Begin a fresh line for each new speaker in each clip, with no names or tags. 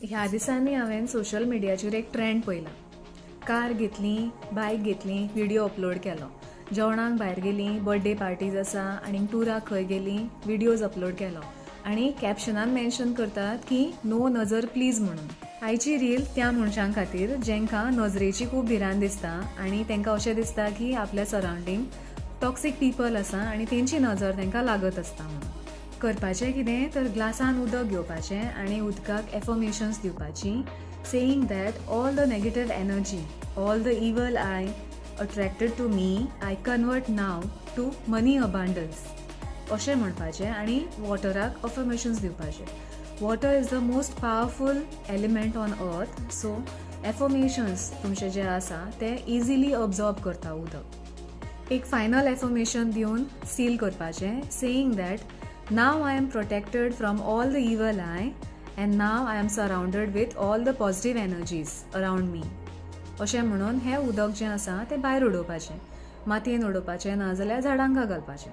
ह्या दिसांनी हांवें सोशल मिडियाचेर एक ट्रेंड पळयला. कार घेतली, बायक घेतली, व्हिडिओ अपलोड केलो. जेवणाक भायर गेली, बर्थडे पार्टीज आसा आनी टुराक खंय गेली, व्हिडिओज अपलोड केलो. आनी कॅप्शनान मेन्शन करतात की नो नजर प्लीज म्हणून. आयची रील त्या मनशां खातीर जेंकां नजरेची खूब भिरांत दिसता आनी तांकां अशें दिसता की आपल्या सरावंडींग टॉक्सीक पीपल आसा आनी तेंची नजर तांकां लागत आसता म्हणून. करपाचें कितें तर ग्लासान उदक घेवपाचें आनी उदकाक एफर्मेशन्स दिवपाची, saying that all the negative energy, all the evil I attracted to me, I convert now to money abundance अशें म्हणपाचें आनी वॉटराक अफर्मेशन्स दिवपाचे. Water is the most powerful element on earth, so affirmations तुमचे जे आसा ते इजिली अब्जॉर्ब करता उदक. एक फायनल एफर्मेशन दिवन सील करपाचें, saying that now I am protected from all the evil eye and now I am surrounded with all the positive energies around me. अशें म्हणून हें उदक जें आसा तें भायर उडोवपाचें, मातयेन उडोवपाचें ना जाल्यार झाडांका घालपाचें.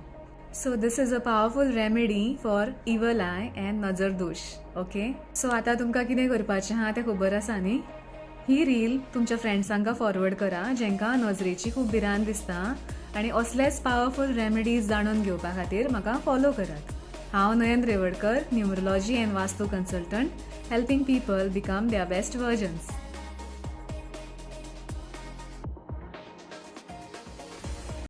So this is a powerful remedy for इवल आय एंड नजर दोश. ओके, सो आतां तुमकां कितें करपाचें आहा तें खबर आसा न्ही. ही रील तुमच्या फ्रेंड्सांका फॉरवर्ड करा जेंकां नजरेची खूब भिरांत दिसता आनी असलेच पावरफूल रेमेडीज जाणून घेवपा खातीर म्हाका फॉलो करात. हांव नयन रेवडकर, न्युमरोलॉजी एंड वास्तू consultant, helping people become their best versions.